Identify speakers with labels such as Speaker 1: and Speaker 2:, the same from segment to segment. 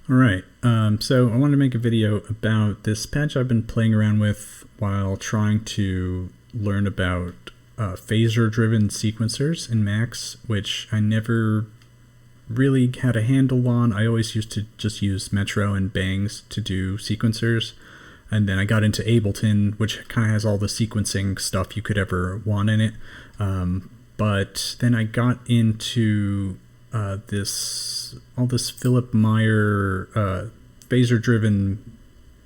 Speaker 1: All right, so I wanted to make a video about this patch I've been playing around with while trying to learn about phasor-driven sequencers in Max, which I never really had a handle on. I always used to just use Metro and Bangs to do sequencers, and then I got into Ableton, which kind of has all the sequencing stuff you could ever want in it. But then I got into all this Phillp Meyer phasor-driven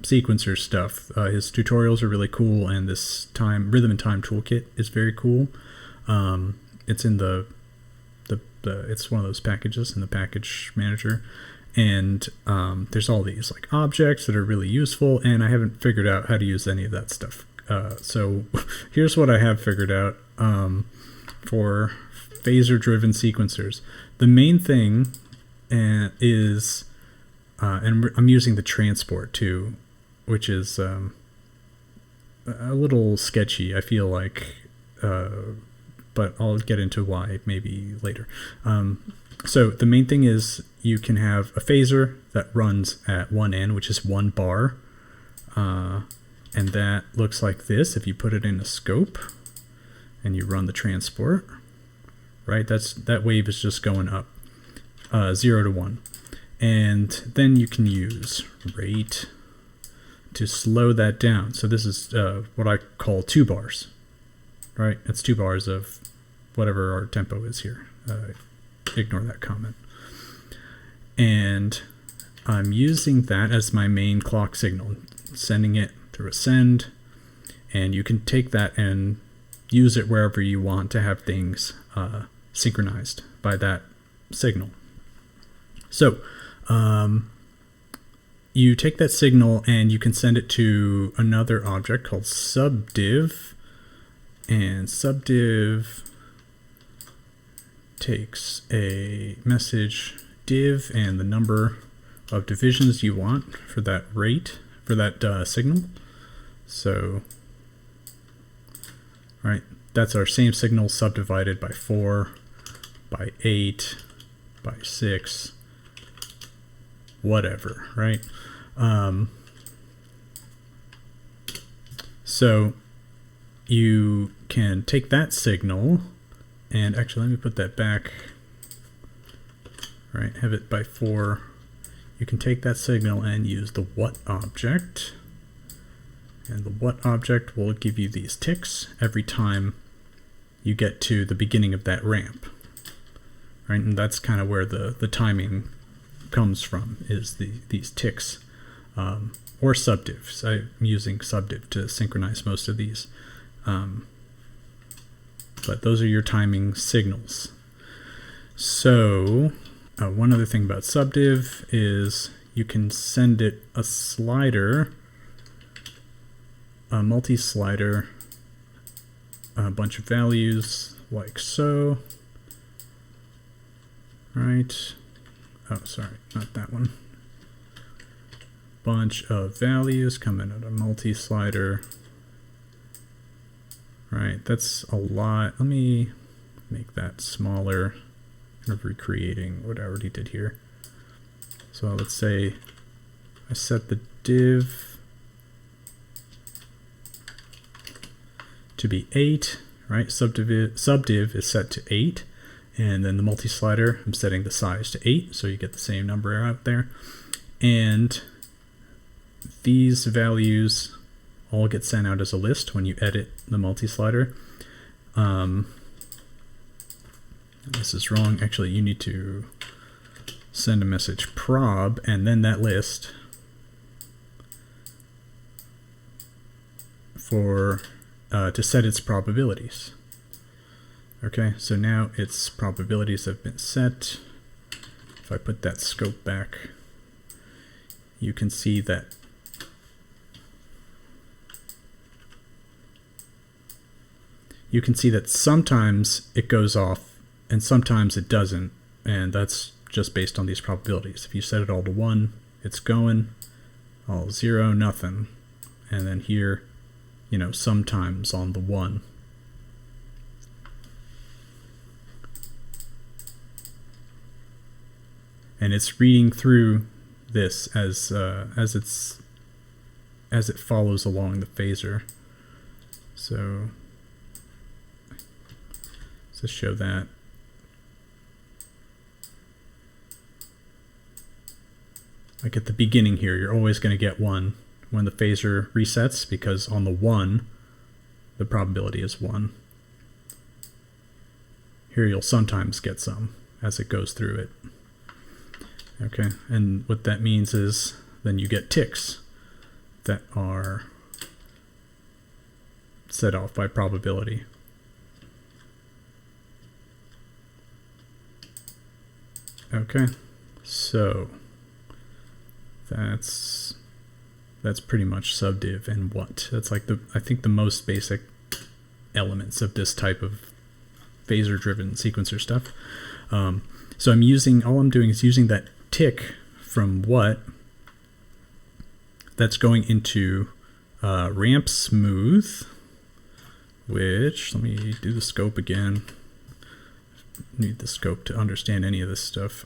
Speaker 1: sequencer stuff. His tutorials are really cool, and this rhythm and time toolkit is very cool. It's in it's one of those packages in the package manager, and there's all these like objects that are really useful, and I haven't figured out how to use any of that stuff. So here's what I have figured out for phasor-driven sequencers. The main thing is, and I'm using the transport too, which is a little sketchy, I feel like, but I'll get into why maybe later. So the main thing is you can have a phasor that runs at one end, which is one bar, and that looks like this if you put it in a scope and you run the transport. Right, that wave is just going up, 0 to 1, and then you can use rate to slow that down. So this is what I call 2 bars, right? It's 2 bars of whatever our tempo is here. Ignore that comment. And I'm using that as my main clock signal, sending it through a send, and you can take that and use it wherever you want to have things synchronized by that signal. So you take that signal and you can send it to another object called subdiv, and subdiv takes a message div and the number of divisions you want for that rate, for that signal. So right, that's our same signal subdivided by 4, by 8, by 6, whatever, right? So you can take that signal, and actually let me put that back, right, have it by 4. You can take that signal and use the what object, and the what object will give you these ticks every time you get to the beginning of that ramp, right? And that's kind of where the timing comes from, is these ticks, or subdivs. I'm using subdiv to synchronize most of these, but those are your timing signals. So one other thing about subdiv is you can send it a slider, a multi-slider, a bunch of values like so, right? Oh, sorry, not that one. Bunch of values coming at a multi-slider. Right, that's a lot. Let me make that smaller, kind of recreating what I already did here. So let's say I set the div to be 8, right? Subdiv is set to 8, and then the multi-slider, I'm setting the size to 8, so you get the same number out there. And these values all get sent out as a list when you edit the multi-slider. This is wrong. Actually, you need to send a message prob and then that list for to set its probabilities. Okay, so now its probabilities have been set. If I put that scope back, you can see that sometimes it goes off and sometimes it doesn't, and that's just based on these probabilities. If you set it all to 1, it's going, all 0, nothing, and then here, you know, sometimes on the 1. And it's reading through this as it follows along the phasor. So let's just show that. Like at the beginning here, you're always going to get 1 when the phasor resets, because on the 1, the probability is 1. Here you'll sometimes get some as it goes through it. Okay, and what that means is then you get ticks that are set off by probability. Okay, so that's pretty much subdiv and what. That's like I think the most basic elements of this type of phasor-driven sequencer stuff. So all I'm doing is using that tick from what that's going into ramp smooth, which, let me do the scope again. Need the scope to understand any of this stuff.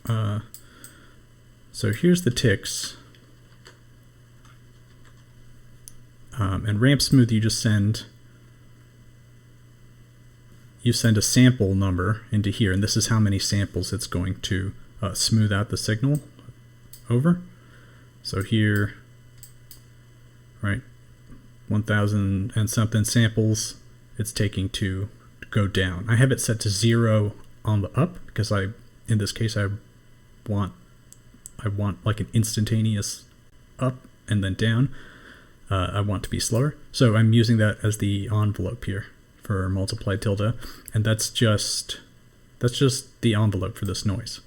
Speaker 1: So here's the ticks. And ramp smooth, you just send a sample number into here, and this is how many samples it's going to smooth out the signal over. So here, right, 1,000 and something samples it's taking to go down. I have it set to 0 on the up because in this case I want like an instantaneous up and then down. I want to be slower, so I'm using that as the envelope here for multiply tilde, and that's just the envelope for this noise.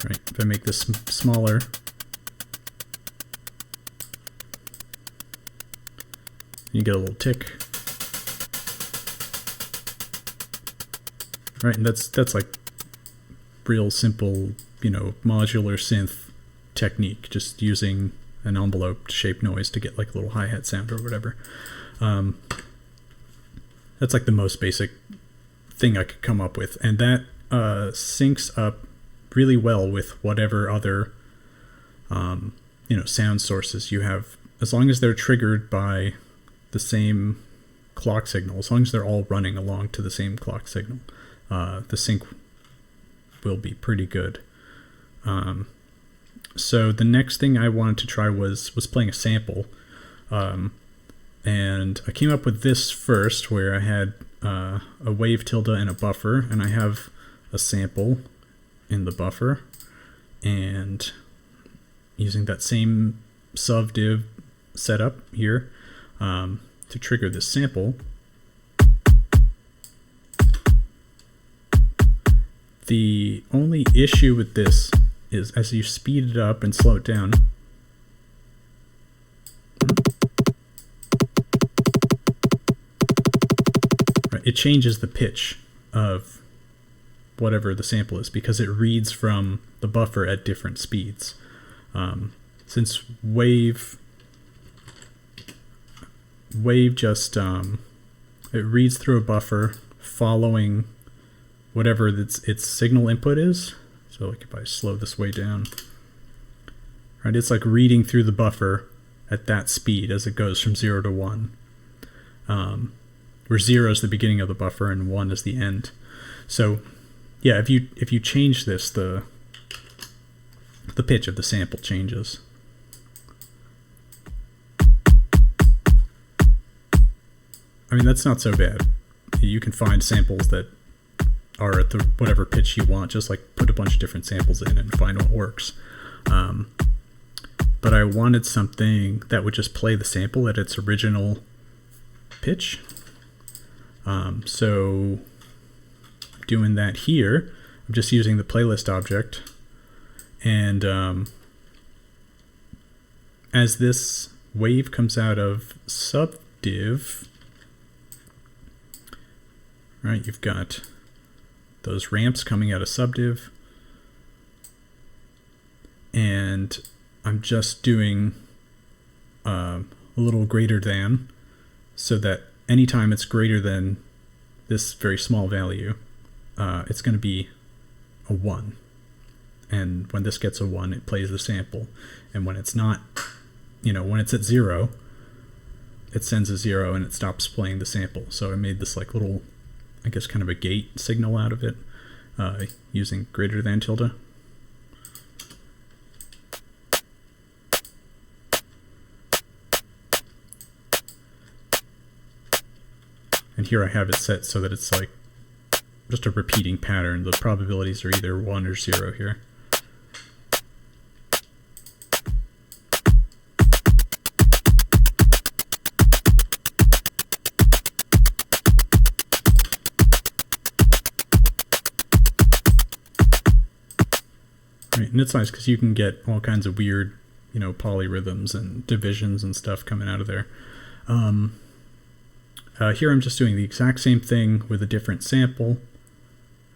Speaker 1: Right, if I make this smaller, you get a little tick. Right, and that's like real simple, modular synth technique, just using an envelope to shape noise to get like a little hi-hat sound or whatever. That's like the most basic thing I could come up with, and that syncs up really well with whatever other sound sources you have, as long as they're triggered by the same clock signal, as long as they're all running along to the same clock signal, the sync will be pretty good. So the next thing I wanted to try was playing a sample, and I came up with this first, where I had a wave tilde and a buffer, and I have a sample in the buffer, and using that same subdiv setup here to trigger this sample. The only issue with this is as you speed it up and slow it down, right, it changes the pitch of whatever the sample is, because it reads from the buffer at different speeds. Since wave just it reads through a buffer following whatever its signal input is. So like if I slow this way down, right, it's like reading through the buffer at that speed as it goes from 0 to 1, where 0 is the beginning of the buffer and 1 is the end. So yeah, if you change this, the pitch of the sample changes. I mean, that's not so bad. You can find samples that are at the whatever pitch you want, just like put a bunch of different samples in and find what works. But I wanted something that would just play the sample at its original pitch. So doing that here, I'm just using the playlist object, and as this wave comes out of subdiv, right, you've got those ramps coming out of subdiv, and I'm just doing a little greater than, so that anytime it's greater than this very small value, it's going to be a 1. and when this gets a 1, it plays the sample, and when it's not, when it's at 0, it sends a 0 and it stops playing the sample. So I made this like little, I guess, kind of a gate signal out of it, using greater than tilde. And here I have it set so that it's like just a repeating pattern. The probabilities are either 1 or 0 here. Right, and it's nice because you can get all kinds of weird, polyrhythms and divisions and stuff coming out of there. Here I'm just doing the exact same thing with a different sample.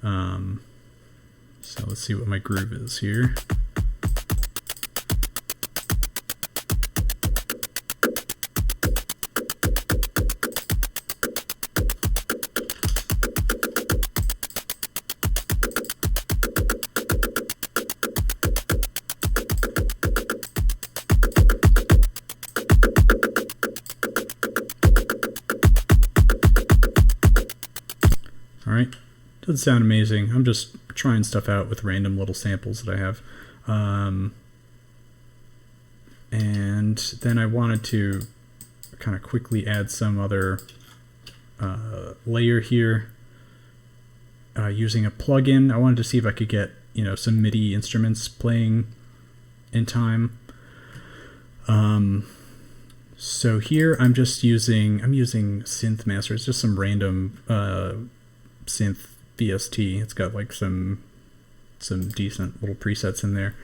Speaker 1: So let's see what my groove is here. Alright, doesn't sound amazing. I'm just trying stuff out with random little samples that I have. And then I wanted to kind of quickly add some other layer here using a plugin. I wanted to see if I could get, some MIDI instruments playing in time. So here I'm using Synth Master. It's just some random synth VST. It's got like some decent little presets in there,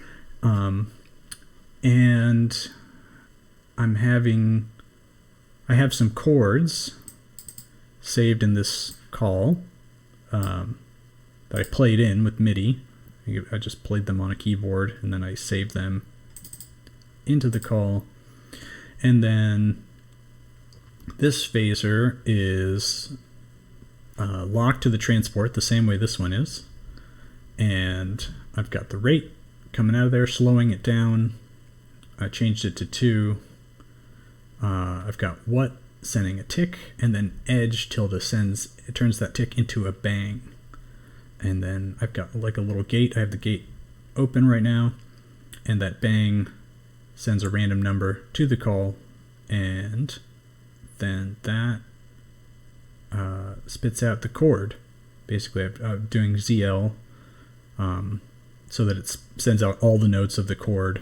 Speaker 1: and I have some chords saved in this call that I played in with MIDI. I just played them on a keyboard and then I saved them into the call, and then this phasor is locked to the transport the same way this one is, and I've got the rate coming out of there, slowing it down. I changed it to 2. I've got what sending a tick, and then edge tilde it turns that tick into a bang. And then I've got like a little gate. I have the gate open right now, and that bang sends a random number to the call, and then that spits out the chord. Basically, I'm doing ZL so that it sends out all the notes of the chord,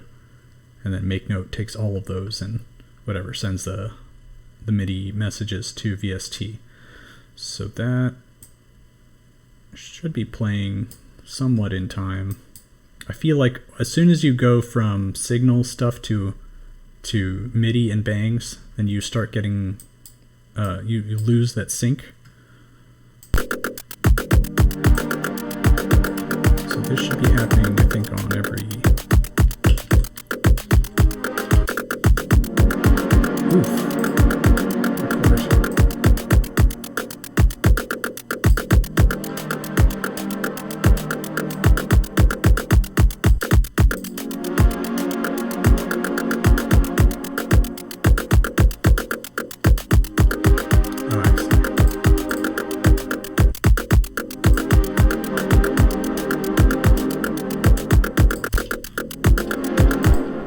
Speaker 1: and then make note takes all of those and whatever sends the MIDI messages to VST. So that should be playing somewhat in time. I feel like as soon as you go from signal stuff to MIDI and bangs, then you start getting you lose that sync. So this should be happening, I think, on every... Oof.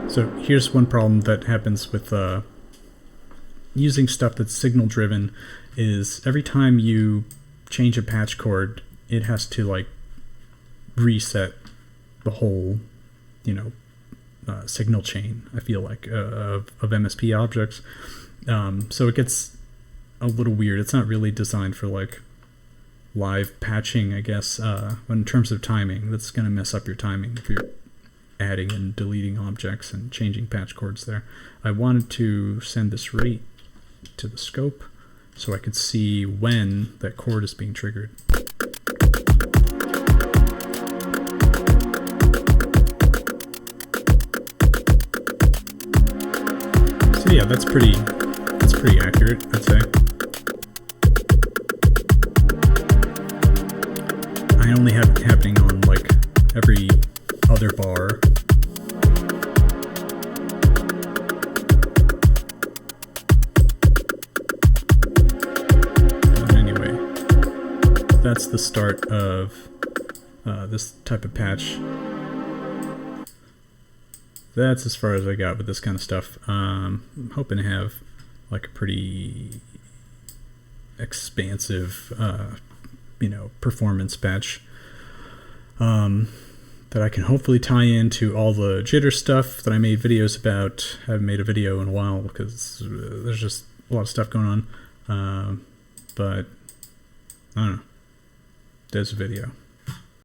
Speaker 1: So here's one problem that happens with using stuff that's signal driven, is every time you change a patch chord, it has to like reset the whole, signal chain, I feel like, of MSP objects. So it gets a little weird. It's not really designed for like live patching, I guess. In terms of timing, that's going to mess up your timing if you're adding and deleting objects and changing patch chords there. I wanted to send this rate to the scope so I could see when that chord is being triggered. So yeah, that's pretty accurate, I'd say. I only have it happening on like every other bar. And anyway, that's the start of this type of patch. That's as far as I got with this kind of stuff. I'm hoping to have like a pretty expansive, performance patch that I can hopefully tie into all the jitter stuff that I made videos about. I haven't made a video in a while because there's just a lot of stuff going on. But I don't know. There's a video.